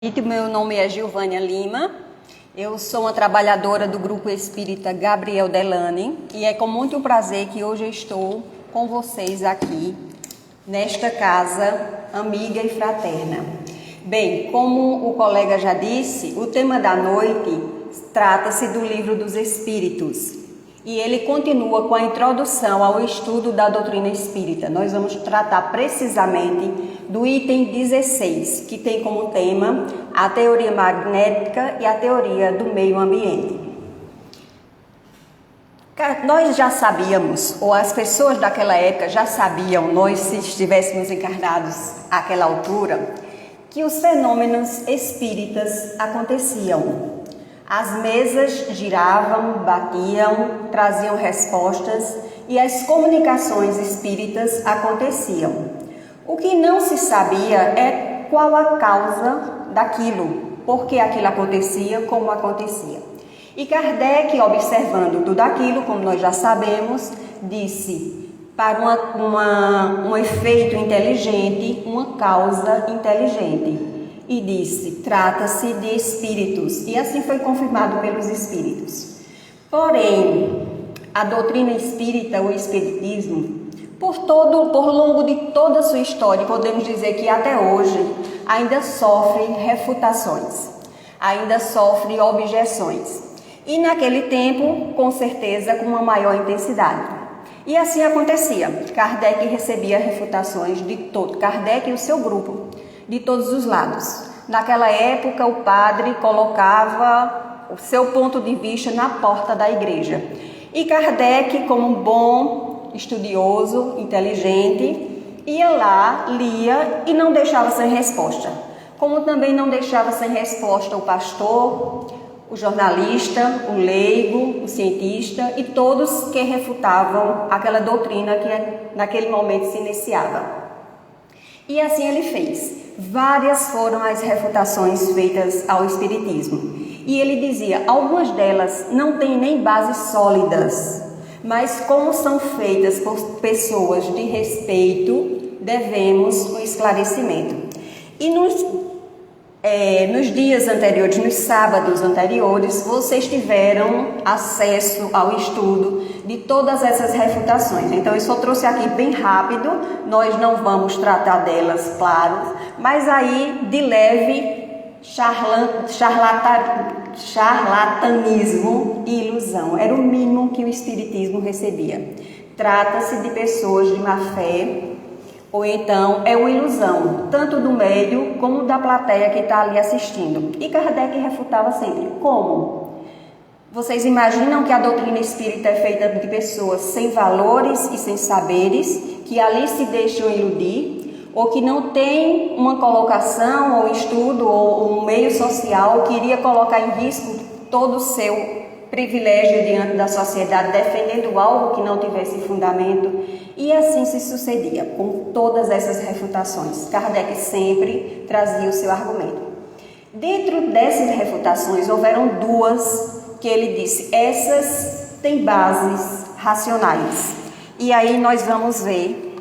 Meu nome é Gilvânia Lima, eu sou uma trabalhadora do Grupo Espírita Gabriel Delane e é com muito prazer que hoje eu estou com vocês aqui, nesta casa amiga e fraterna. Bem, como o colega já disse, o tema da noite trata-se do Livro dos Espíritos e ele continua com a introdução ao estudo da doutrina espírita. Nós vamos tratar precisamente do item 16, que tem como tema a teoria magnética e a teoria do meio ambiente. Nós já sabíamos, ou as pessoas daquela época já sabiam, nós se estivéssemos encarnados àquela altura, que os fenômenos espíritas aconteciam. As mesas giravam, batiam, traziam respostas e as comunicações espíritas aconteciam. O que não se sabia é qual a causa daquilo, por que aquilo acontecia, como acontecia. E Kardec, observando tudo aquilo, como nós já sabemos, disse para um efeito inteligente, uma causa inteligente. E disse, trata-se de espíritos. E assim foi confirmado pelos espíritos. Porém, a doutrina espírita, o espiritismo, por longo de toda a sua história, podemos dizer que até hoje ainda sofre refutações, ainda sofre objeções. E naquele tempo, com certeza, com uma maior intensidade. E assim acontecia. Kardec recebia refutações de todo, Kardec e o seu grupo, de todos os lados. Naquela época, o padre colocava o seu ponto de vista na porta da igreja. E Kardec, como um bom estudioso, inteligente, ia lá, lia e não deixava sem resposta. Como também não deixava sem resposta o pastor, o jornalista, o leigo, o cientista e todos que refutavam aquela doutrina que naquele momento se iniciava. E assim ele fez. Várias foram as refutações feitas ao espiritismo. E ele dizia, algumas delas não têm nem bases sólidas, mas como são feitas por pessoas de respeito, devemos o esclarecimento. E nos dias anteriores, nos sábados anteriores, vocês tiveram acesso ao estudo de todas essas refutações. Então, eu só trouxe aqui bem rápido, nós não vamos tratar delas, claro, mas aí, de leve, charlatanismo e ilusão. Era o mínimo que o espiritismo recebia. Trata-se de pessoas de má fé, ou então é uma ilusão, tanto do médium como da plateia que está ali assistindo. E Kardec refutava sempre. Como? Vocês imaginam que a doutrina espírita é feita de pessoas sem valores e sem saberes, que ali se deixam iludir, ou que não tem uma colocação, ou estudo, ou um meio social que iria colocar em risco todo o seu privilégio diante da sociedade, defendendo algo que não tivesse fundamento, e assim se sucedia com todas essas refutações. Kardec sempre trazia o seu argumento. Dentro dessas refutações, houveram duas que ele disse, essas têm bases racionais. E aí nós vamos ver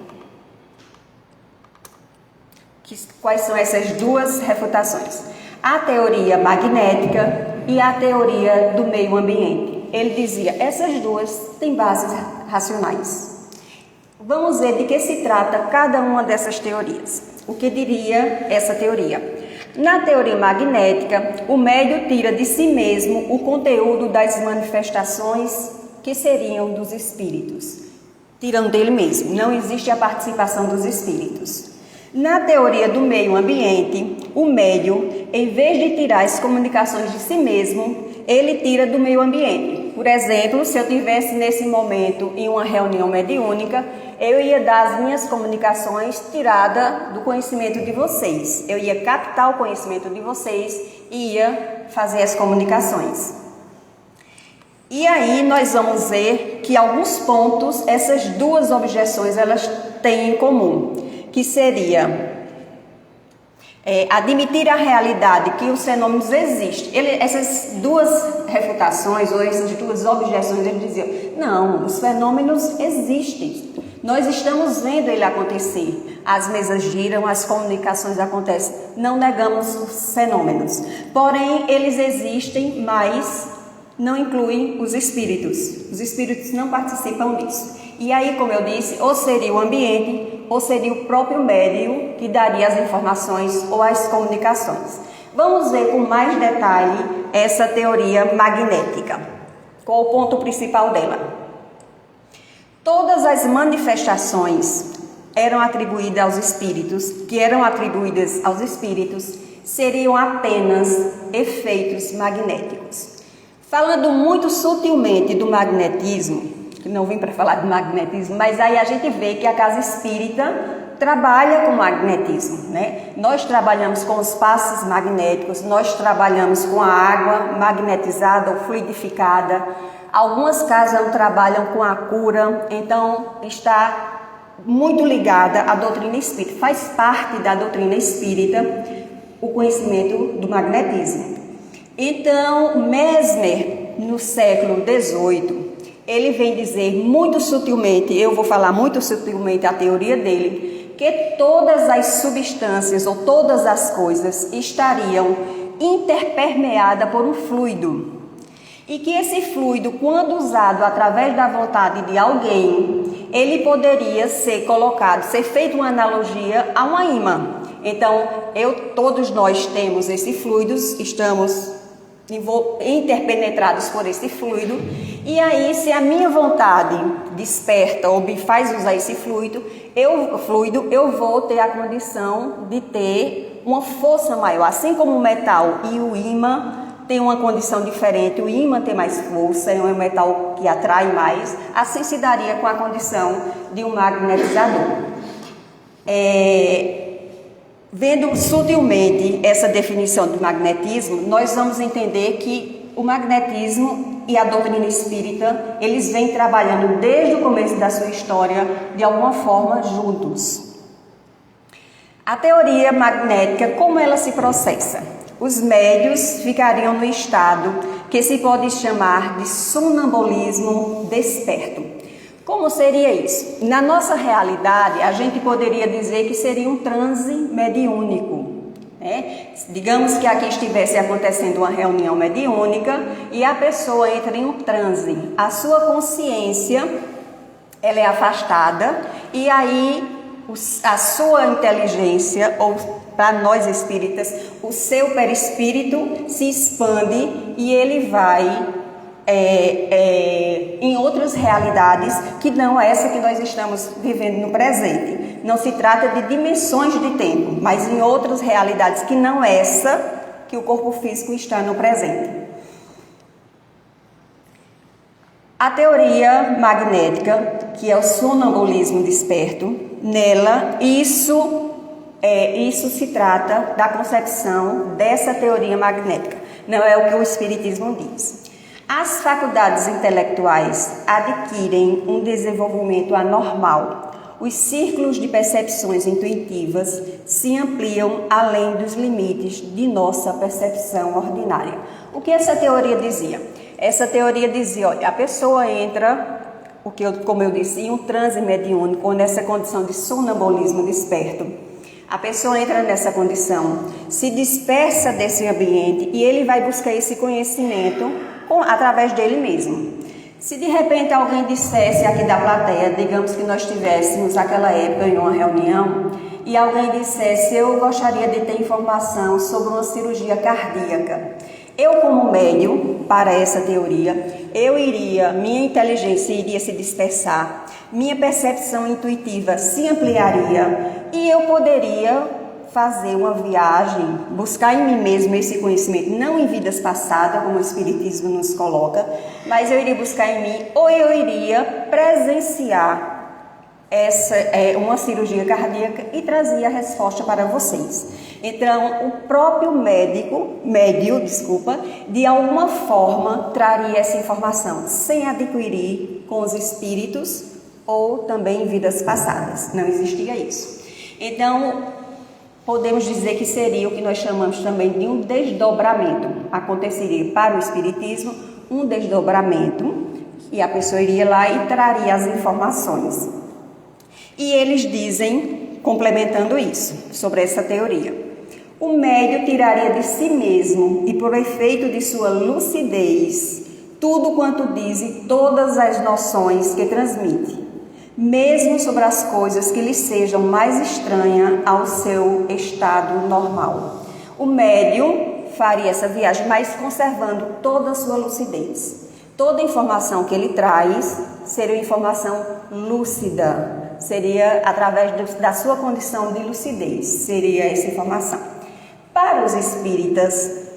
quais são essas duas refutações. A teoria magnética e a teoria do meio ambiente. Ele dizia, essas duas têm bases racionais. Vamos ver de que se trata cada uma dessas teorias. O que diria essa teoria? Na teoria magnética, o médium tira de si mesmo o conteúdo das manifestações que seriam dos espíritos. Tiram dele mesmo, não existe a participação dos espíritos. Na teoria do meio ambiente, o médium, em vez de tirar as comunicações de si mesmo, ele tira do meio ambiente. Por exemplo, se eu estivesse nesse momento em uma reunião mediúnica, eu ia dar as minhas comunicações tirada do conhecimento de vocês. Eu ia captar o conhecimento de vocês e ia fazer as comunicações. E aí nós vamos ver que alguns pontos, essas duas objeções, elas têm em comum. Que seria admitir a realidade que os fenômenos existem. Essas duas refutações ou essas duas objeções, ele dizia, não, os fenômenos existem. Nós estamos vendo ele acontecer. As mesas giram, as comunicações acontecem. Não negamos os fenômenos. Porém, eles existem, mas não incluem os espíritos. Os espíritos não participam disso. E aí, como eu disse, ou seria o ambiente, ou seria o próprio médium que daria as informações ou as comunicações. Vamos ver com mais detalhe essa teoria magnética. Qual o ponto principal dela? Todas as manifestações eram atribuídas aos espíritos, seriam apenas efeitos magnéticos. Falando muito sutilmente do magnetismo, que não vim para falar de magnetismo, mas aí a gente vê que a casa espírita trabalha com magnetismo, né? Nós trabalhamos com os passos magnéticos, nós trabalhamos com a água magnetizada ou fluidificada. Algumas casas trabalham com a cura, então está muito ligada à doutrina espírita. Faz parte da doutrina espírita o conhecimento do magnetismo. Então, Mesmer, no século XVIII, ele vem dizer muito sutilmente, eu vou falar muito sutilmente a teoria dele, que todas as substâncias ou todas as coisas estariam interpermeadas por um fluido. E que esse fluido, quando usado através da vontade de alguém, ele poderia ser colocado, ser feita uma analogia a uma imã. Então, todos nós temos esse fluido, estamos interpenetrados por esse fluido, e aí se a minha vontade desperta ou me faz usar esse fluido, eu vou ter a condição de ter uma força maior, assim como o metal e o ímã tem uma condição diferente, o ímã tem mais força, é um metal que atrai mais, assim se daria com a condição de um magnetizador. Vendo sutilmente essa definição de magnetismo, nós vamos entender que o magnetismo e a doutrina espírita, eles vêm trabalhando desde o começo da sua história, de alguma forma, juntos. A teoria magnética, como ela se processa? Os médios ficariam no estado que se pode chamar de sonambulismo desperto. Como seria isso? Na nossa realidade, a gente poderia dizer que seria um transe mediúnico, né? Digamos que aqui estivesse acontecendo uma reunião mediúnica e a pessoa entra em um transe. A sua consciência, ela é afastada e aí a sua inteligência, ou para nós espíritas, o seu perispírito se expande e ele vai em outras realidades que não essa que nós estamos vivendo no presente. Não se trata de dimensões de tempo, mas em outras realidades que não essa que o corpo físico está no presente. A teoria magnética, que é o sonambulismo desperto, nela isso se trata da concepção dessa teoria magnética, não é o que o Espiritismo diz. As faculdades intelectuais adquirem um desenvolvimento anormal. Os círculos de percepções intuitivas se ampliam além dos limites de nossa percepção ordinária. O que essa teoria dizia? Essa teoria dizia, olha, a pessoa entra, como eu disse, em um transe mediúnico, ou nessa condição de sonambulismo desperto. A pessoa entra nessa condição, se dispersa desse ambiente e ele vai buscar esse conhecimento através dele mesmo. Se de repente alguém dissesse aqui da plateia, digamos que nós estivéssemos naquela época em uma reunião, e alguém dissesse, eu gostaria de ter informação sobre uma cirurgia cardíaca. Eu, como médium, para essa teoria, minha inteligência iria se dispersar, minha percepção intuitiva se ampliaria e eu poderia fazer uma viagem, buscar em mim mesmo esse conhecimento, não em vidas passadas, como o Espiritismo nos coloca, mas eu iria buscar em mim, ou eu iria presenciar uma cirurgia cardíaca e trazer a resposta para vocês. Então, o próprio médio, de alguma forma traria essa informação, sem adquirir com os espíritos ou também em vidas passadas. Não existia isso. Então, podemos dizer que seria o que nós chamamos também de um desdobramento. Aconteceria para o Espiritismo um desdobramento e a pessoa iria lá e traria as informações. E eles dizem, complementando isso, sobre essa teoria: o médium tiraria de si mesmo e por efeito de sua lucidez tudo quanto dizem todas as noções que transmite, mesmo sobre as coisas que lhe sejam mais estranhas ao seu estado normal. O médium faria essa viagem, mas conservando toda a sua lucidez. Toda a informação que ele traz seria informação lúcida, seria através da sua condição de lucidez, seria essa informação. Para os espíritas,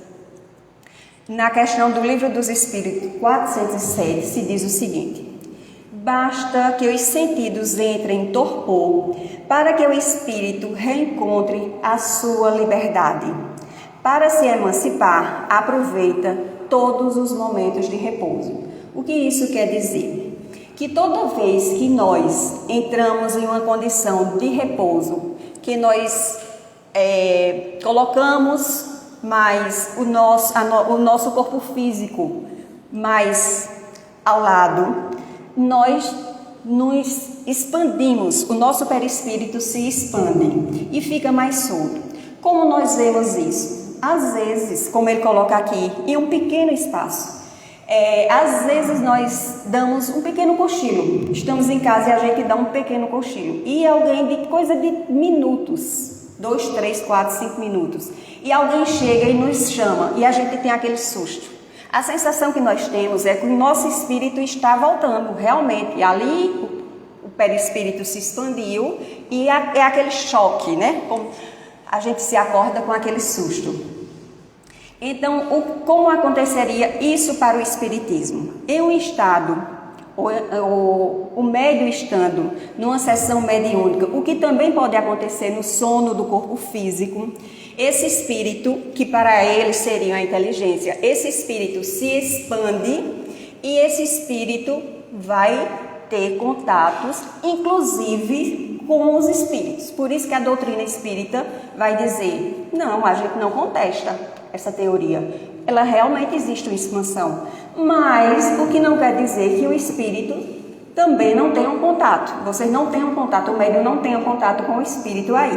na questão do Livro dos Espíritos 407, se diz o seguinte: basta que os sentidos entrem em torpor para que o espírito reencontre a sua liberdade. Para se emancipar, aproveita todos os momentos de repouso. O que isso quer dizer? Que toda vez que nós entramos em uma condição de repouso, que nós colocamos mais o nosso corpo físico mais ao lado, nós nos expandimos, o nosso perispírito se expande e fica mais solto. Como nós vemos isso? Às vezes, como ele coloca aqui, em um pequeno espaço. Às vezes nós damos um pequeno cochilo. Estamos em casa e a gente dá um pequeno cochilo. E alguém, de coisa de minutos, 2, 3, 4, 5 minutos. E alguém chega e nos chama e a gente tem aquele susto. A sensação que nós temos é que o nosso espírito está voltando, realmente. E ali o perispírito se expandiu e é aquele choque, né? Como a gente se acorda com aquele susto. Então, como aconteceria isso para o espiritismo? Em um estado, o médium estando numa sessão mediúnica, o que também pode acontecer no sono do corpo físico, esse espírito, que para ele seria a inteligência, esse espírito se expande e esse espírito vai ter contatos, inclusive com os espíritos. Por isso que a doutrina espírita vai dizer: não, a gente não contesta essa teoria. Ela realmente existe uma expansão, mas o que não quer dizer que o espírito também não tenha um contato. Vocês não têm um contato, o médium não tem um contato com o espírito aí.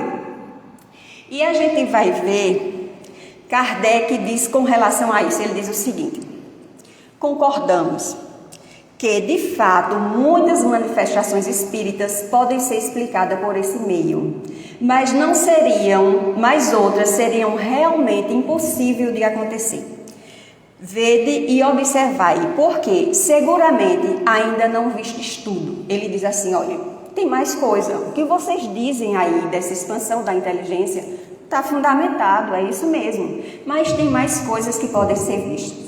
E a gente vai ver, Kardec diz com relação a isso, ele diz o seguinte: concordamos que, de fato, muitas manifestações espíritas podem ser explicadas por esse meio, mas outras seriam realmente impossíveis de acontecer. Vede e observai, porque seguramente ainda não vistes tudo. Ele diz assim: olha, tem mais coisa. O que vocês dizem aí dessa expansão da inteligência está fundamentado, é isso mesmo. Mas tem mais coisas que podem ser vistas.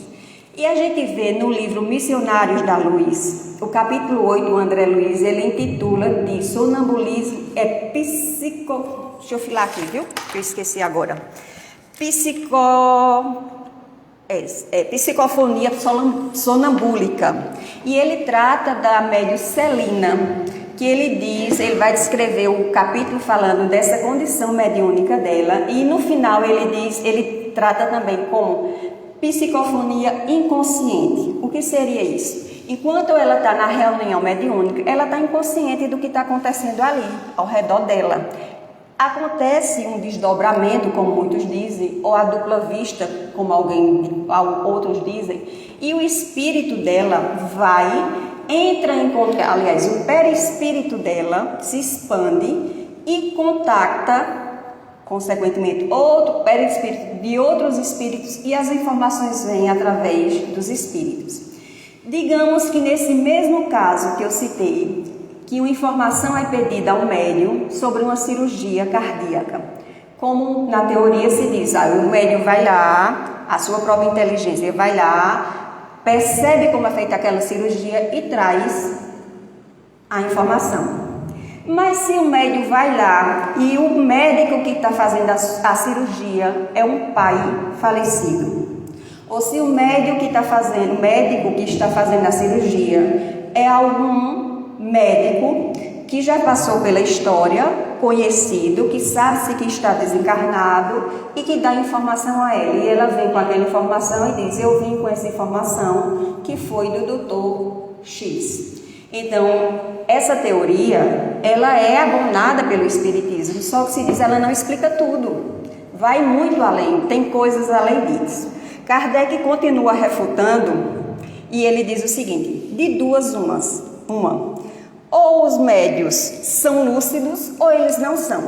E a gente vê no livro Missionários da Luz, o capítulo 8, o André Luiz, ele intitula de sonambulismo Deixa eu filar aqui, viu? Que eu esqueci agora. Psicofonia sonambúlica. E ele trata da médium Celina, que ele vai descrever o capítulo falando dessa condição mediúnica dela, e no final ele trata também como psicofonia inconsciente. O que seria isso? Enquanto ela está na reunião mediúnica, ela está inconsciente do que está acontecendo ali, ao redor dela. Acontece um desdobramento, como muitos dizem, ou a dupla vista, como outros dizem, e o espírito dela entra em contato, aliás, o perispírito dela se expande e contacta, consequentemente, outro perispírito de outros espíritos, e as informações vêm através dos espíritos. Digamos que nesse mesmo caso que eu citei, que uma informação é pedida ao médium sobre uma cirurgia cardíaca. Como na teoria se diz, o médium vai lá, a sua própria inteligência vai lá, percebe como é feita aquela cirurgia e traz a informação. Mas se o médium vai lá e o médico que está fazendo a cirurgia é um pai falecido, ou se o médico que está fazendo a cirurgia é algum médico que já passou pela história, conhecido, que sabe-se que está desencarnado e que dá informação a ela. E ela vem com aquela informação e diz: eu vim com essa informação que foi do doutor X. Então, essa teoria, ela é abonada pelo Espiritismo, só que se diz, ela não explica tudo, vai muito além, tem coisas além disso. Kardec continua refutando e ele diz o seguinte, de duas uma, ou os médios são lúcidos ou eles não são.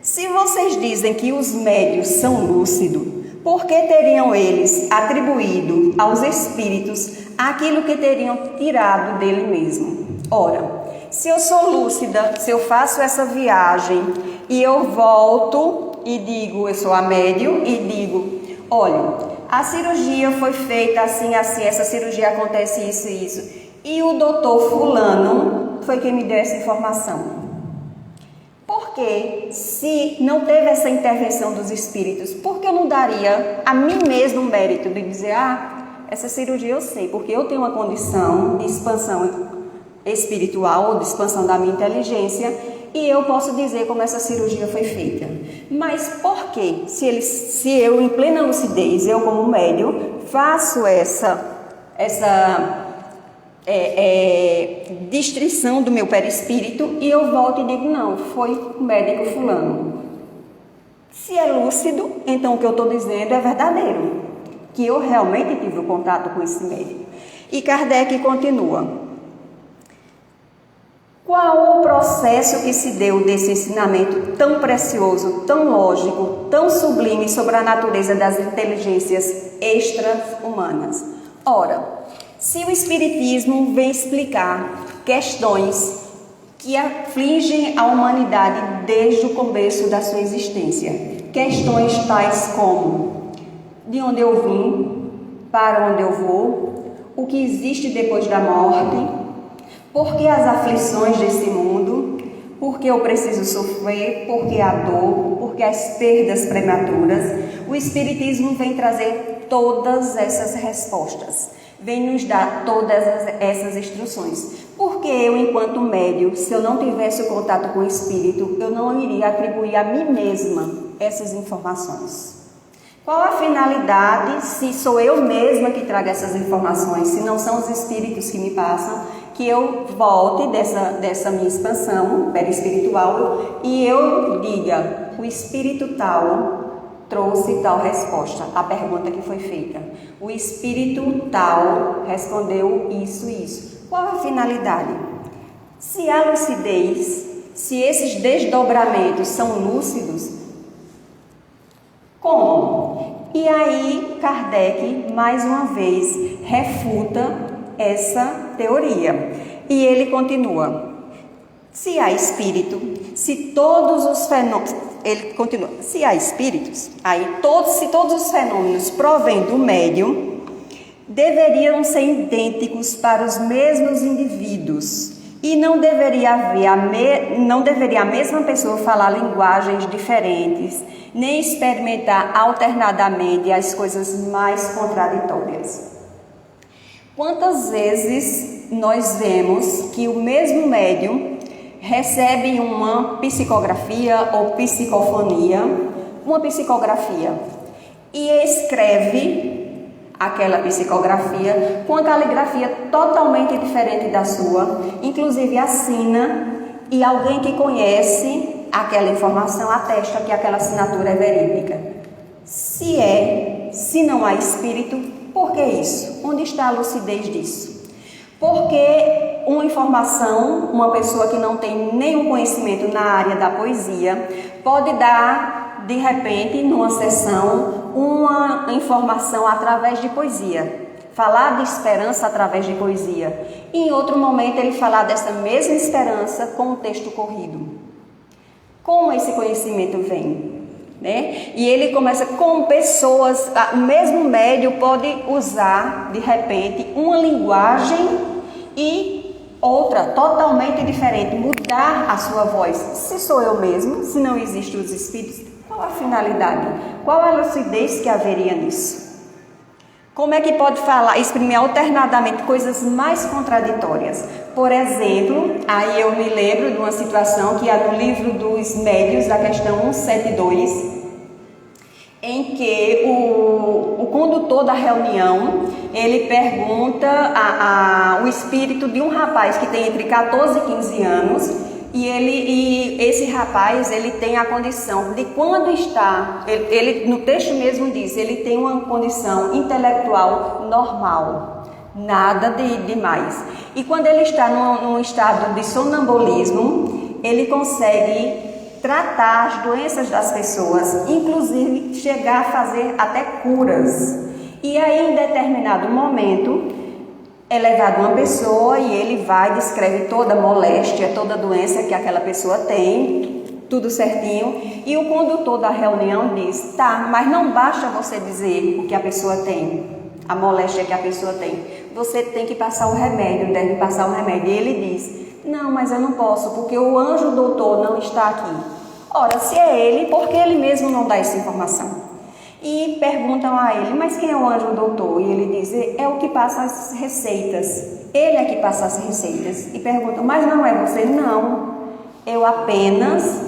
Se vocês dizem que os médios são lúcidos, por que teriam eles atribuído aos espíritos aquilo que teriam tirado dele mesmo? Ora, se eu sou lúcida, se eu faço essa viagem e eu volto e digo, eu sou a médium e digo, olha, a cirurgia foi feita assim, assim, essa cirurgia acontece isso e isso, e o doutor fulano foi quem me deu essa informação. Porque se não teve essa intervenção dos espíritos, por que eu não daria a mim mesmo o mérito de dizer, essa cirurgia eu sei, porque eu tenho uma condição de expansão espiritual ou de expansão da minha inteligência e eu posso dizer como essa cirurgia foi feita. Mas por que, se eu em plena lucidez, eu como médium, faço essa distrição do meu perispírito e eu volto e digo, não, foi o médico fulano. Se é lúcido, então o que eu estou dizendo é verdadeiro, que eu realmente tive o contato com esse médico. E Kardec continua. Qual o processo que se deu desse ensinamento tão precioso, tão lógico, tão sublime sobre a natureza das inteligências extra-humanas? Ora, se o Espiritismo vem explicar questões que afligem a humanidade desde o começo da sua existência, questões tais como de onde eu vim, para onde eu vou, o que existe depois da morte, por que as aflições desse mundo, por que eu preciso sofrer, por que a dor, por que as perdas prematuras, o Espiritismo vem trazer todas essas respostas. Vem nos dar todas essas instruções. Porque eu, enquanto médium, se eu não tivesse o contato com o Espírito, eu não iria atribuir a mim mesma essas informações. Qual a finalidade, se sou eu mesma que trago essas informações, se não são os Espíritos que me passam, que eu volte dessa minha expansão perispiritual e eu diga, o Espírito tal trouxe tal resposta à pergunta que foi feita. O espírito tal respondeu isso e isso. Qual a finalidade? Se há lucidez, se esses desdobramentos são lúcidos, como? E aí Kardec, mais uma vez, refuta essa teoria. E ele continua. Se há espírito, se todos os fenômenos... Ele continua, se há espíritos, se todos os fenômenos provêm do médium, deveriam ser idênticos para os mesmos indivíduos e não deveria a mesma pessoa falar linguagens diferentes, nem experimentar alternadamente as coisas mais contraditórias. Quantas vezes nós vemos que o mesmo médium recebe uma psicografia ou psicofonia, uma psicografia, e escreve aquela psicografia com a caligrafia totalmente diferente da sua, inclusive assina, e alguém que conhece aquela informação atesta que aquela assinatura é verídica. Se não há espírito, por que isso? Onde está a lucidez disso? Porque uma informação, uma pessoa que não tem nenhum conhecimento na área da poesia, pode dar, de repente, numa sessão, uma informação através de poesia. Falar de esperança através de poesia. E em outro momento ele falar dessa mesma esperança com um texto corrido. Como esse conhecimento vem? Né? E ele começa com pessoas, o mesmo médium pode usar de repente uma linguagem e outra totalmente diferente, mudar a sua voz. Se sou eu mesmo, se não existem os espíritos, qual a finalidade? Qual a lucidez que haveria nisso? Como é que pode falar, exprimir alternadamente coisas mais contraditórias? Por exemplo, aí eu me lembro de uma situação que é no livro dos médiuns, da questão 172, em que o condutor condutor da reunião, ele pergunta o espírito de um rapaz que tem entre 14 e 15 anos, e esse rapaz, ele tem a condição de quando está, ele no texto mesmo diz, ele tem uma condição intelectual normal, nada de demais. E quando ele está num estado de sonambulismo, ele consegue tratar as doenças das pessoas, inclusive chegar a fazer até curas. E aí, em determinado momento, é levado uma pessoa e ele vai, descreve toda a moléstia, toda a doença que aquela pessoa tem, tudo certinho. E o condutor da reunião diz, tá, mas não basta você dizer o que a pessoa tem, a moléstia que a pessoa tem. Você tem que passar o remédio, deve passar o remédio. E ele diz, não, mas eu não posso, porque o anjo doutor não está aqui. Ora, se é ele, por que ele mesmo não dá essa informação? E perguntam a ele, mas quem é o anjo doutor? E ele diz, é o que passa as receitas. Ele é que passa as receitas. E perguntam, mas não é você? Não, eu apenas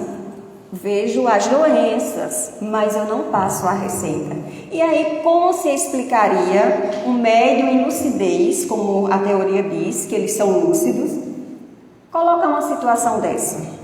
vejo as doenças, mas eu não passo a receita. E aí, como se explicaria um médium em lucidez, como a teoria diz, que eles são lúcidos, coloca uma situação dessa?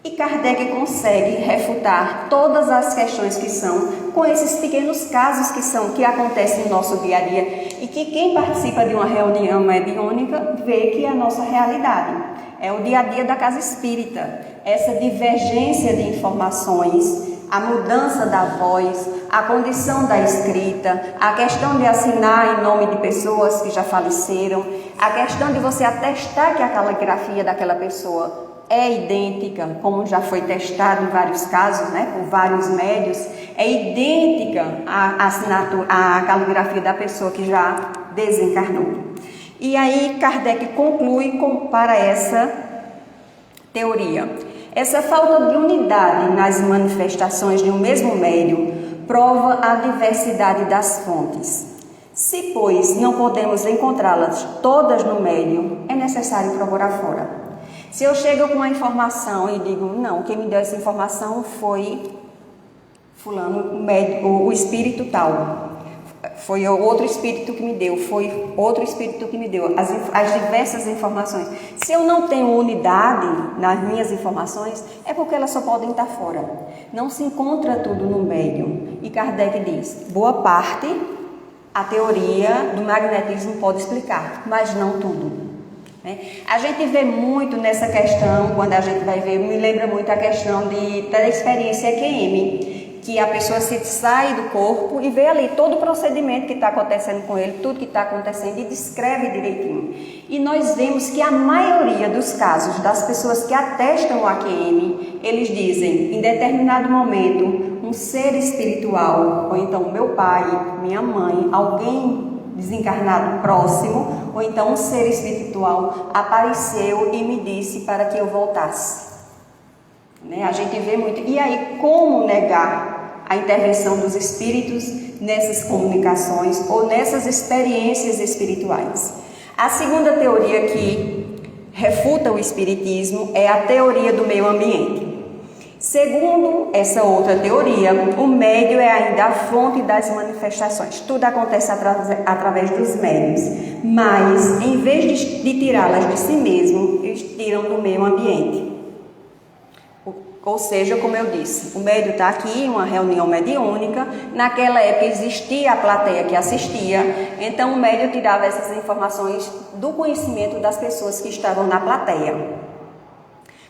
E Kardec consegue refutar todas as questões que são com esses pequenos casos que acontecem no nosso dia a dia e que quem participa de uma reunião mediúnica vê que é a nossa realidade. É o dia a dia da casa espírita, essa divergência de informações, a mudança da voz, a condição da escrita, a questão de assinar em nome de pessoas que já faleceram, a questão de você atestar que a caligrafia daquela pessoa é idêntica, como já foi testado em vários casos, por vários médios, é idêntica à assinatura, à caligrafia da pessoa que já desencarnou. E aí Kardec conclui para essa teoria. Essa falta de unidade nas manifestações de um mesmo médium prova a diversidade das fontes. Se, pois, não podemos encontrá-las todas no médium, é necessário procurar fora. Se eu chego com uma informação e digo, não, quem me deu essa informação foi fulano, o espírito tal, foi outro espírito que me deu, foi outro espírito que me deu, as diversas informações. Se eu não tenho unidade nas minhas informações, é porque elas só podem estar fora. Não se encontra tudo no médium. E Kardec diz, boa parte a teoria do magnetismo pode explicar, mas não tudo. A gente vê muito nessa questão, quando a gente vai ver, me lembra muito a questão da experiência EQM, que a pessoa se sai do corpo e vê ali todo o procedimento que está acontecendo com ele, tudo que está acontecendo e descreve direitinho. E nós vemos que a maioria dos casos das pessoas que atestam o AQM, eles dizem, em determinado momento, um ser espiritual, ou então meu pai, minha mãe, alguém desencarnado próximo, ou então um ser espiritual apareceu e me disse para que eu voltasse. A gente vê muito. E aí, como negar a intervenção dos espíritos nessas comunicações ou nessas experiências espirituais? A segunda teoria que refuta o espiritismo é a teoria do meio ambiente. Segundo essa outra teoria, o médium é ainda a fonte das manifestações. Tudo acontece através dos médiuns, mas em vez de tirá-las de si mesmo, eles tiram do meio ambiente. Ou seja, como eu disse, o médium está aqui em uma reunião mediúnica, naquela época existia a plateia que assistia, então o médium tirava essas informações do conhecimento das pessoas que estavam na plateia.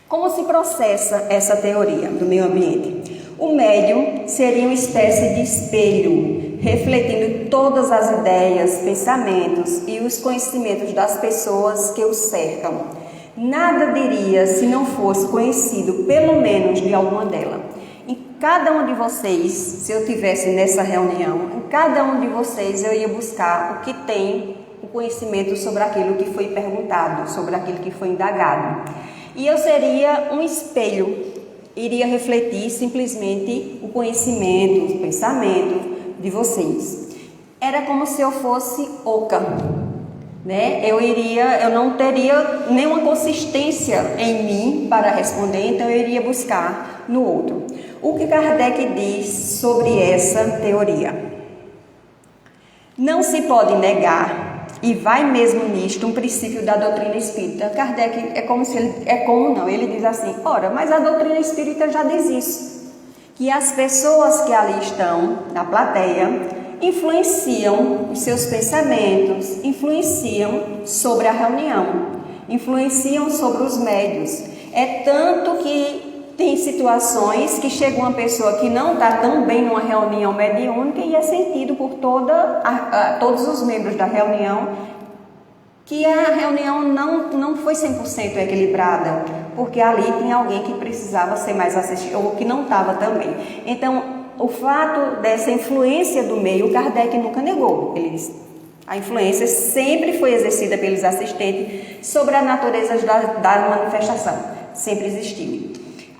Como se processa essa teoria do meio ambiente? O médium seria uma espécie de espelho, refletindo todas as ideias, pensamentos e os conhecimentos das pessoas que o cercam. Nada diria se não fosse conhecido, pelo menos, de alguma delas. Em cada um de vocês, se eu estivesse nessa reunião, em cada um de vocês eu ia buscar o que tem o conhecimento sobre aquilo que foi perguntado, sobre aquilo que foi indagado. E eu seria um espelho, iria refletir simplesmente o conhecimento, o pensamento de vocês. Era como se eu fosse oca, Eu não teria nenhuma consistência em mim para responder, então eu iria buscar no outro. O que Kardec diz sobre essa teoria? Não se pode negar, e vai mesmo nisto, um princípio da doutrina espírita. Kardec ele diz assim, ora, mas a doutrina espírita já diz isso, que as pessoas que ali estão, na plateia, influenciam os seus pensamentos, influenciam sobre a reunião, influenciam sobre os médios. É tanto que tem situações que chega uma pessoa que não está tão bem numa reunião mediúnica e é sentido por todos os membros da reunião que a reunião não foi 100% equilibrada, porque ali tem alguém que precisava ser mais assistido ou que não estava também. Então, o fato dessa influência do meio, Kardec nunca negou. Ele disse, a influência sempre foi exercida pelos assistentes sobre a natureza da manifestação. Sempre existiu.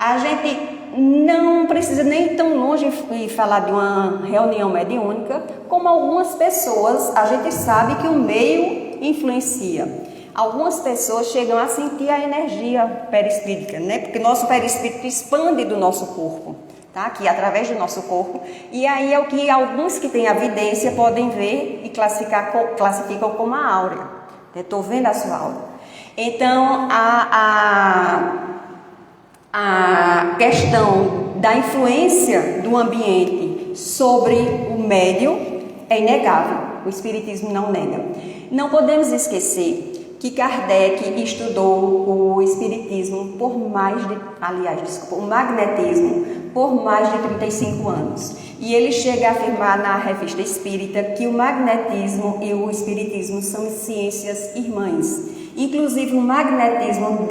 A gente não precisa nem tão longe de falar de uma reunião mediúnica, como algumas pessoas, a gente sabe que o meio influencia. Algumas pessoas chegam a sentir a energia perispírita, né? Porque nosso perispírito expande do nosso corpo. Tá? Aqui através do nosso corpo, e aí é o que alguns que têm evidência podem ver e classificam como a áurea. Estou vendo a sua áurea. Então, a questão da influência do ambiente sobre o médium é inegável. O Espiritismo não nega. Não podemos esquecer que Kardec estudou o Espiritismo o magnetismo por mais de 35 anos. E ele chega a afirmar na Revista Espírita que o magnetismo e o Espiritismo são ciências irmãs. Inclusive o magnetismo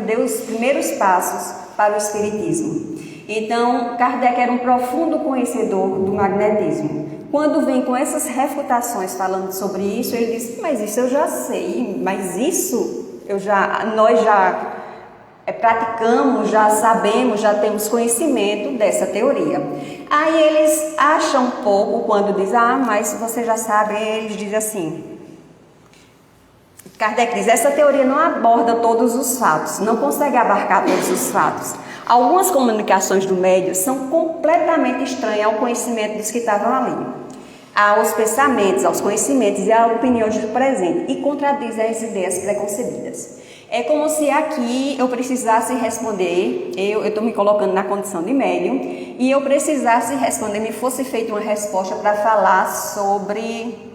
deu os primeiros passos para o Espiritismo. Então, Kardec era um profundo conhecedor do magnetismo. Quando vem com essas refutações falando sobre isso, ele diz, mas isso eu já sei, mas isso nós já praticamos, já sabemos, já temos conhecimento dessa teoria. Aí eles acham um pouco quando diz, mas você já sabe, eles dizem assim, Kardec diz, essa teoria não aborda todos os fatos, não consegue abarcar todos os fatos. Algumas comunicações do médium são completamente estranhas ao conhecimento dos que estavam ali, aos pensamentos, aos conhecimentos e às opiniões do presente, e contradizem as ideias preconcebidas. É como se aqui eu precisasse responder, eu estou me colocando na condição de médium, e eu precisasse responder, me fosse feita uma resposta para falar sobre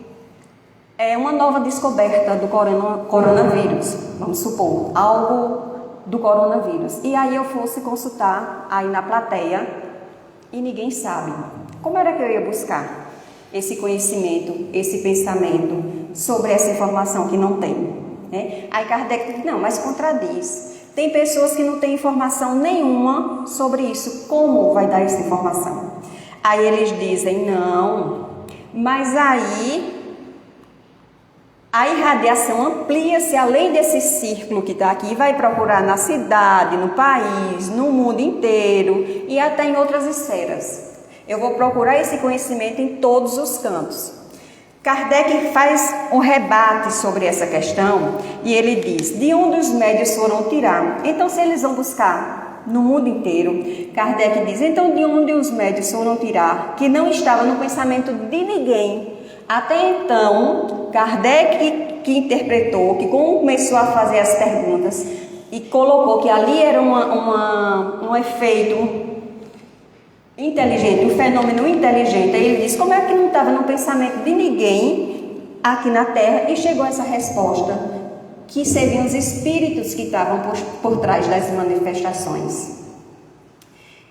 uma nova descoberta do coronavírus, vamos supor, algo do coronavírus. E aí eu fosse consultar aí na plateia e ninguém sabe. Como era que eu ia buscar esse conhecimento, esse pensamento sobre essa informação que não tem? Aí Kardec diz, não, mas contradiz. Tem pessoas que não têm informação nenhuma sobre isso. Como vai dar essa informação? Aí eles dizem, não, mas aí a irradiação amplia-se além desse círculo que está aqui, vai procurar na cidade, no país, no mundo inteiro e até em outras esferas. Eu vou procurar esse conhecimento em todos os cantos. Kardec faz um rebate sobre essa questão e ele diz, de onde os médios foram tirar? Então, se eles vão buscar no mundo inteiro, Kardec diz, então de onde os médios foram tirar? Que não estava no pensamento de ninguém. Até então, Kardec que interpretou, que começou a fazer as perguntas e colocou que ali era um efeito inteligente, um fenômeno inteligente. Aí ele diz, como é que não estava no pensamento de ninguém aqui na Terra? E chegou a essa resposta, que seriam os espíritos que estavam por trás das manifestações.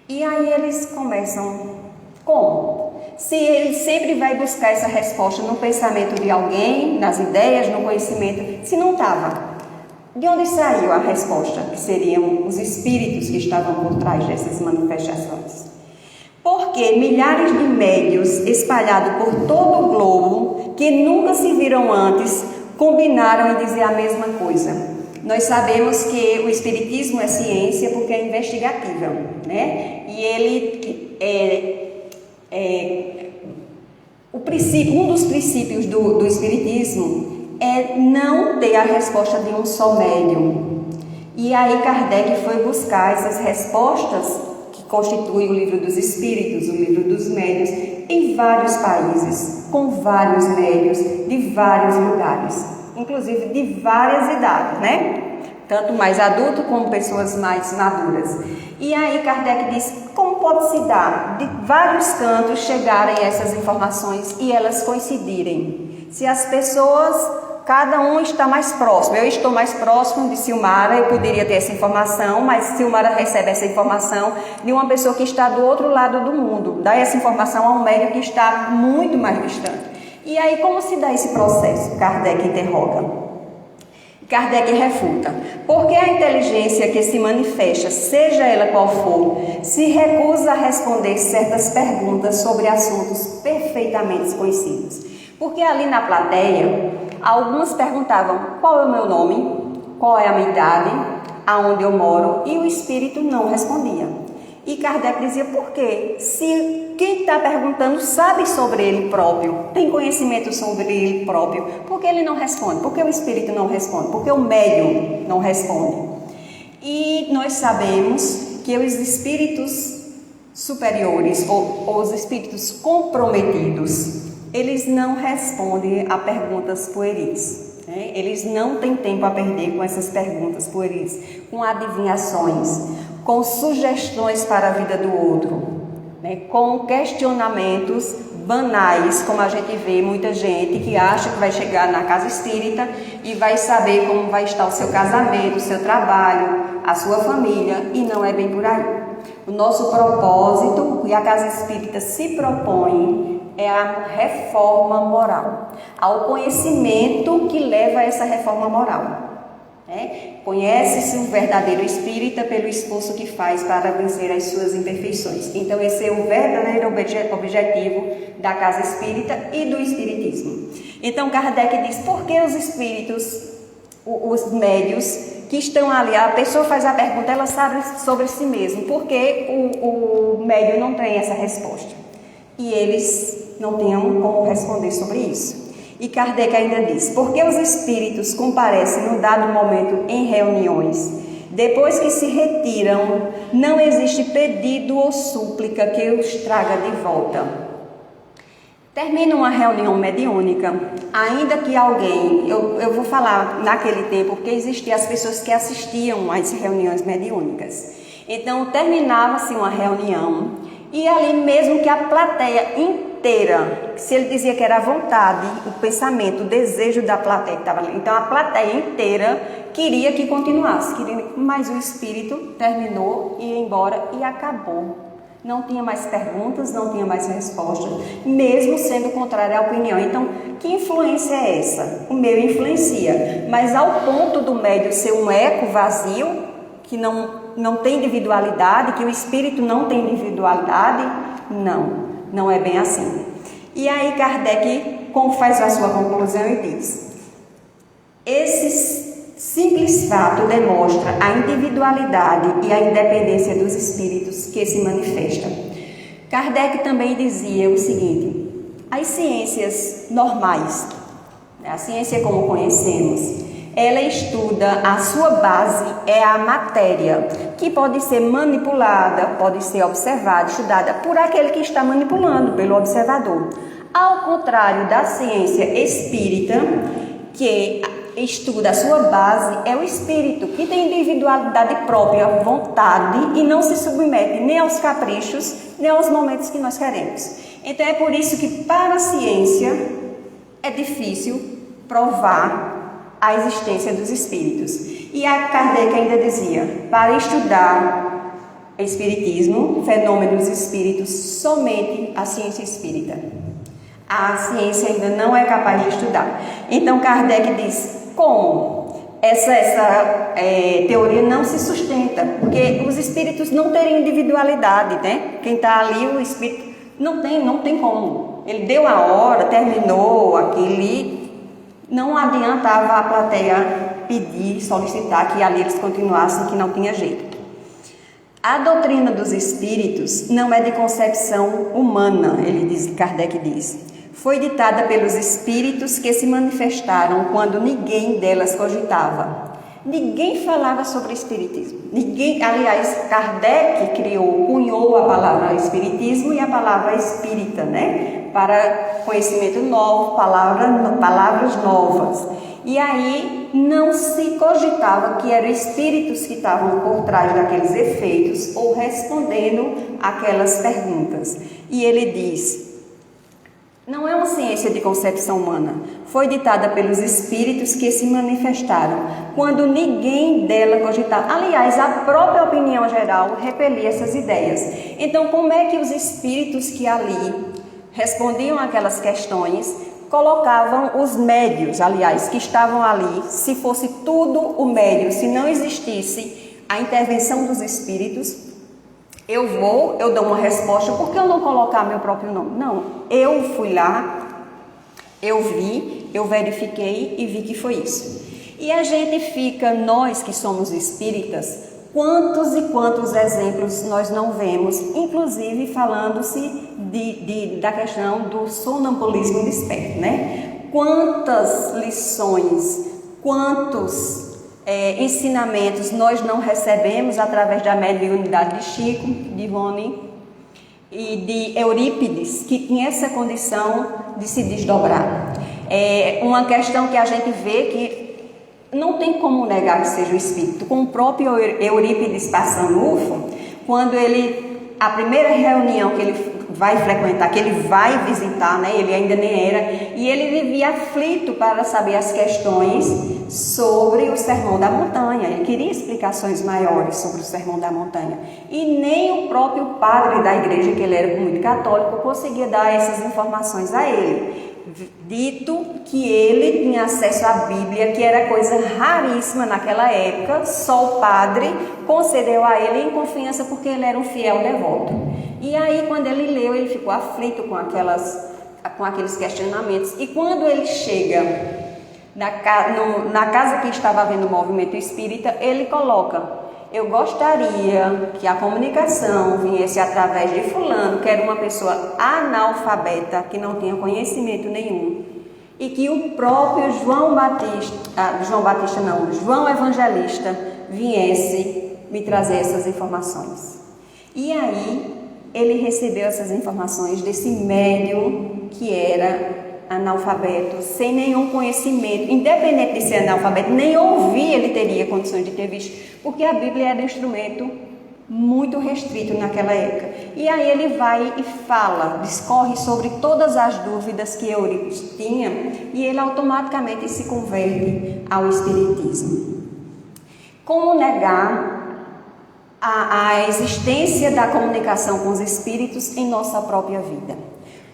E aí eles começam, como? Se ele sempre vai buscar essa resposta no pensamento de alguém, nas ideias, no conhecimento, se não estava, de onde saiu a resposta? Que seriam os espíritos que estavam por trás dessas manifestações. Porque milhares de médios espalhados por todo o globo, que nunca se viram antes, combinaram em dizer a mesma coisa. Nós sabemos que o Espiritismo é ciência porque é investigatível, né? E ele um dos princípios do Espiritismo é não ter a resposta de um só médium. E aí Kardec foi buscar essas respostas que constituem o livro dos Espíritos, o livro dos médiuns, em vários países, com vários médios, de vários lugares, inclusive de várias idades, né? Tanto mais adulto como pessoas mais maduras. E aí Kardec diz, como pode se dar de vários cantos chegarem essas informações e elas coincidirem? Se as pessoas, cada um está mais próximo, eu estou mais próximo de Silmara, eu poderia ter essa informação, mas Silmara recebe essa informação de uma pessoa que está do outro lado do mundo, dá essa informação a um médium que está muito mais distante. E aí como se dá esse processo? Kardec interroga. Kardec refuta, porque a inteligência que se manifesta, seja ela qual for, se recusa a responder certas perguntas sobre assuntos perfeitamente desconhecidos. Porque ali na plateia, alguns perguntavam qual é o meu nome, qual é a minha idade, aonde eu moro, e o espírito não respondia. E Kardec dizia, por quê? Se quem está perguntando sabe sobre ele próprio, tem conhecimento sobre ele próprio, por que ele não responde? Por que o espírito não responde? Por que o médium não responde? E nós sabemos que os espíritos superiores, ou os espíritos comprometidos, eles não respondem a perguntas pueris. Eles não têm tempo a perder com essas perguntas pueris, com adivinhações, com sugestões para a vida do outro, com questionamentos banais, como a gente vê muita gente que acha que vai chegar na casa espírita e vai saber como vai estar o seu casamento, o seu trabalho, a sua família, e não é bem por aí. O nosso propósito, e a casa espírita se propõe, é a reforma moral, ao conhecimento que leva a essa reforma moral. Conhece-se o verdadeiro espírita pelo esforço que faz para vencer as suas imperfeições. Então esse é o verdadeiro objetivo da casa espírita e do espiritismo. Então Kardec diz, por que os espíritos, os médios que estão ali, a pessoa faz a pergunta, ela sabe sobre si mesmo, porque o médium não tem essa resposta e eles não tinham como responder sobre isso. E Kardec ainda diz, porque os espíritos comparecem no dado momento em reuniões, depois que se retiram, não existe pedido ou súplica que os traga de volta. Termina uma reunião mediúnica, ainda que alguém, eu vou falar naquele tempo, porque existiam as pessoas que assistiam às reuniões mediúnicas. Então terminava-se uma reunião, e ali mesmo que a plateia inteira, se ele dizia que era a vontade, o pensamento, o desejo da plateia que estava ali, então a plateia inteira queria que continuasse, mas o espírito terminou, ia embora e acabou. Não tinha mais perguntas, não tinha mais respostas, mesmo sendo contrária à opinião. Então, que influência é essa? O meu influencia, mas ao ponto do médium ser um eco vazio, que não tem individualidade, que o espírito não tem individualidade, não é bem assim. E aí Kardec faz a sua conclusão e diz, esse simples fato demonstra a individualidade e a independência dos espíritos que se manifestam. Kardec também dizia o seguinte, as ciências normais, a ciência como conhecemos, ela estuda, a sua base é a matéria, que pode ser manipulada, pode ser observada, estudada por aquele que está manipulando, pelo observador. Ao contrário da ciência espírita, que estuda, a sua base é o espírito, que tem individualidade própria, vontade, e não se submete nem aos caprichos, nem aos momentos que nós queremos. Então é por isso que para a ciência é difícil provar a existência dos espíritos. E a Kardec ainda dizia, para estudar espiritismo, fenômenos espíritos, somente a ciência espírita. A ciência ainda não é capaz de estudar. Então Kardec diz, como? Essa teoria não se sustenta, porque os espíritos não teriam individualidade, né? Quem está ali, o espírito, não tem como. Ele deu a hora, terminou aquele. Não adiantava a plateia pedir, solicitar que ali eles continuassem, que não tinha jeito. A doutrina dos espíritos não é de concepção humana, Kardec diz. Foi ditada pelos espíritos que se manifestaram quando ninguém delas cogitava. Ninguém falava sobre espiritismo. Ninguém, aliás, Kardec cunhou a palavra espiritismo e a palavra espírita, né? Para conhecimento novo, palavras novas. E aí não se cogitava que eram espíritos que estavam por trás daqueles efeitos ou respondendo aquelas perguntas. E ele diz: não é uma ciência de concepção humana, foi ditada pelos espíritos que se manifestaram, quando ninguém dela cogitava. Aliás, a própria opinião geral repelia essas ideias. Então, como é que os espíritos que ali respondiam aquelas questões colocavam os médios, aliás, que estavam ali, se fosse tudo o médio, se não existisse a intervenção dos espíritos, eu dou uma resposta, por que eu não colocar meu próprio nome? Não, eu fui lá, eu vi, eu verifiquei e vi que foi isso. E a gente fica, nós que somos espíritas, quantos e quantos exemplos nós não vemos, inclusive falando-se da questão do sonambulismo desperto, né? Quantas lições, quantos ensinamentos nós não recebemos através da mediunidade de Chico, de Rony e de Eurípides, que tinha essa condição de se desdobrar. É uma questão que a gente vê que não tem como negar que seja o espírito. Com o próprio Eurípides Passanufo, quando a primeira reunião que ele vai frequentar, que ele vai visitar, né? Ele ainda nem era, e ele vivia aflito para saber as questões sobre o Sermão da Montanha. Ele queria explicações maiores sobre o Sermão da Montanha. E nem o próprio padre da igreja, que ele era muito católico, conseguia dar essas informações a ele. Dito que ele tinha acesso à Bíblia, que era coisa raríssima naquela época, só o padre concedeu a ele em confiança porque ele era um fiel devoto. E aí, quando ele leu, ele ficou aflito com aqueles questionamentos. E quando ele chega na casa que estava havendo o movimento espírita, ele coloca: eu gostaria que a comunicação viesse através de fulano, que era uma pessoa analfabeta, que não tinha conhecimento nenhum, e que o próprio João Evangelista viesse me trazer essas informações. E aí ele recebeu essas informações desse médium que era analfabeto, sem nenhum conhecimento, independente de ser analfabeto, nem ouvir ele teria condições de ter visto, porque a Bíblia era um instrumento muito restrito naquela época. E aí ele vai e discorre sobre todas as dúvidas que Eurípides tinha, e ele automaticamente se converte ao espiritismo. Como negar a existência da comunicação com os espíritos em nossa própria vida?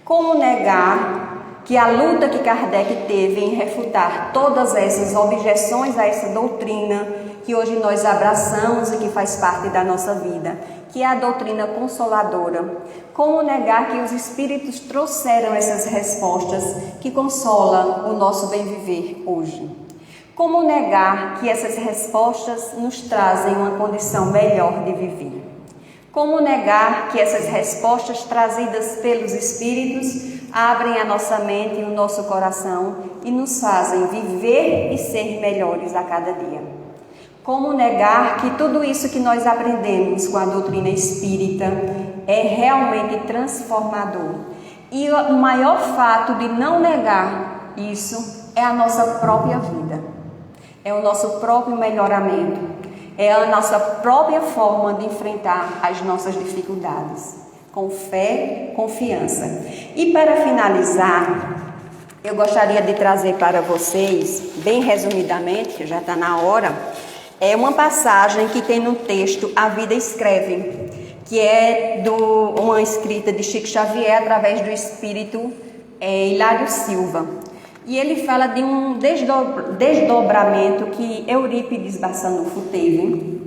Como negar que a luta que Kardec teve em refutar todas essas objeções a essa doutrina que hoje nós abraçamos e que faz parte da nossa vida, que é a doutrina consoladora? Como negar que os espíritos trouxeram essas respostas que consolam o nosso bem-viver hoje? Como negar que essas respostas nos trazem uma condição melhor de viver? Como negar que essas respostas trazidas pelos espíritos abrem a nossa mente e o nosso coração e nos fazem viver e ser melhores a cada dia? Como negar que tudo isso que nós aprendemos com a doutrina espírita é realmente transformador? E o maior fato de não negar isso é a nossa própria vida, é o nosso próprio melhoramento, é a nossa própria forma de enfrentar as nossas dificuldades, com fé, confiança. E para finalizar, eu gostaria de trazer para vocês, bem resumidamente, que já está na hora, uma passagem que tem no texto A Vida Escreve, que é uma escrita de Chico Xavier através do espírito Hilário Silva. E ele fala de um desdobramento que Eurípides Barçanufo teve.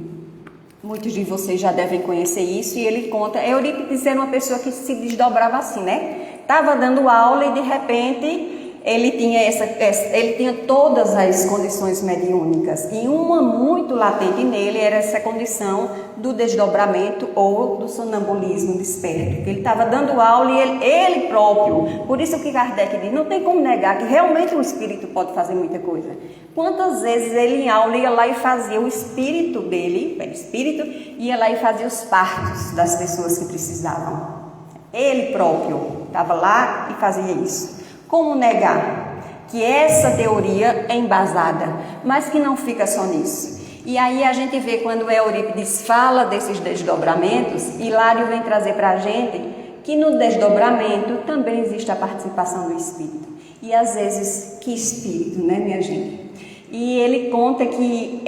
Muitos de vocês já devem conhecer isso. E ele conta, Eurípides era uma pessoa que se desdobrava assim, né? Estava dando aula e de repente ele tinha todas as condições mediúnicas, e uma muito latente nele era essa condição do desdobramento ou do sonambulismo desperto. Ele estava dando aula e ele próprio, por isso que Kardec diz, não tem como negar que realmente o espírito pode fazer muita coisa. Quantas vezes ele em aula ia lá e fazia o espírito dele, o espírito, ia lá e fazia os partos das pessoas que precisavam. Ele próprio estava lá e fazia isso. Como negar que essa teoria é embasada, mas que não fica só nisso? E aí a gente vê quando Eurípides fala desses desdobramentos, Hilário vem trazer para a gente que no desdobramento também existe a participação do espírito. E às vezes, que espírito, né, minha gente? E ele conta que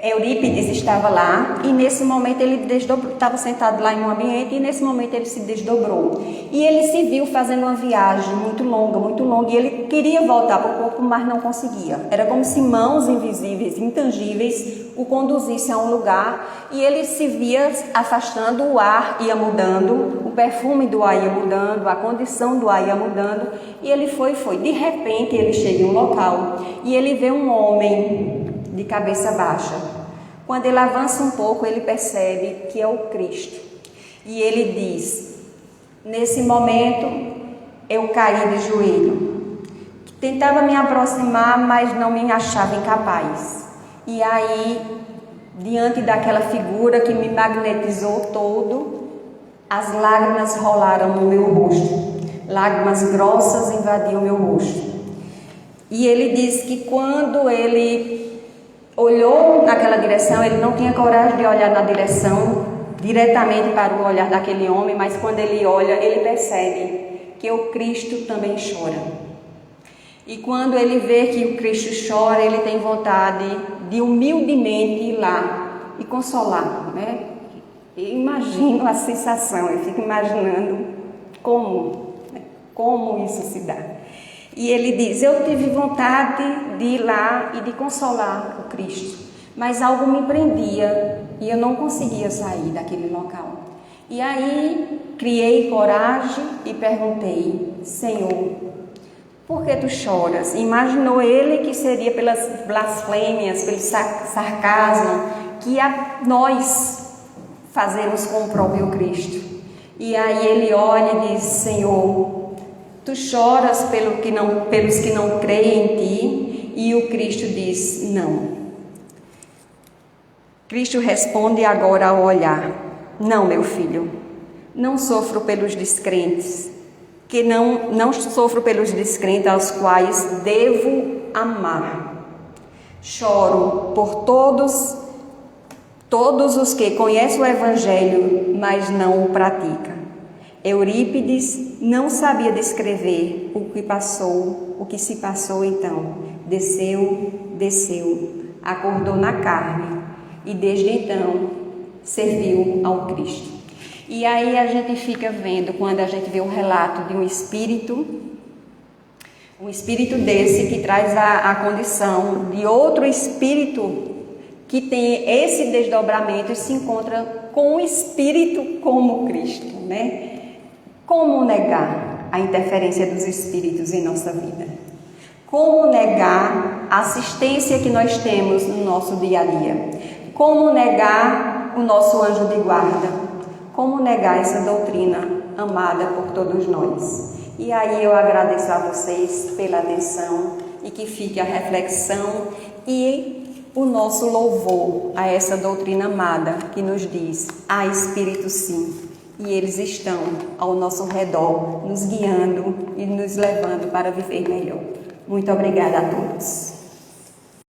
Eurípides estava lá e nesse momento ele estava sentado lá em um ambiente e nesse momento ele se desdobrou. E ele se viu fazendo uma viagem muito longa, e ele queria voltar para o corpo, mas não conseguia. Era como se mãos invisíveis, intangíveis, o conduzissem a um lugar e ele se via afastando, o ar ia mudando, o perfume do ar ia mudando, a condição do ar ia mudando e ele foi. De repente ele chega em um local e ele vê um homem de cabeça baixa. Quando ele avança um pouco, ele percebe que é o Cristo. E ele diz, nesse momento, eu caí de joelho. Tentava me aproximar, mas não me achava incapaz. E aí, diante daquela figura que me magnetizou todo, as lágrimas rolaram no meu rosto. Lágrimas grossas invadiam meu rosto. E ele diz que quando ele olhou naquela direção, ele não tinha coragem de olhar na direção diretamente para o olhar daquele homem, mas quando ele olha, ele percebe que o Cristo também chora. E quando ele vê que o Cristo chora, ele tem vontade de humildemente ir lá e consolar, né? Eu imagino a sensação, eu fico imaginando como isso se dá. E ele diz, eu tive vontade de ir lá e de consolar o Cristo, mas algo me prendia e eu não conseguia sair daquele local. E aí criei coragem e perguntei, Senhor, por que tu choras? Imaginou ele que seria pelas blasfêmias, pelo sarcasmo que nós fazemos com o próprio Cristo. E aí ele olha e diz, Senhor, tu choras pelos que não creem em ti? E o Cristo diz, não. Cristo responde agora ao olhar, não, meu filho, não sofro pelos descrentes, não sofro pelos descrentes aos quais devo amar. Choro por todos os que conhecem o Evangelho, mas não o praticam. Eurípides não sabia descrever o que se passou então. Desceu, acordou na carne e desde então serviu ao Cristo. E aí a gente fica vendo, quando a gente vê o relato de um espírito desse que traz a condição de outro espírito que tem esse desdobramento e se encontra com o espírito como Cristo, né? Como negar a interferência dos espíritos em nossa vida? Como negar a assistência que nós temos no nosso dia a dia? Como negar o nosso anjo de guarda? Como negar essa doutrina amada por todos nós? E aí eu agradeço a vocês pela atenção e que fique a reflexão e o nosso louvor a essa doutrina amada que nos diz, há espírito sim. E eles estão ao nosso redor, nos guiando e nos levando para viver melhor. Muito obrigada a todos.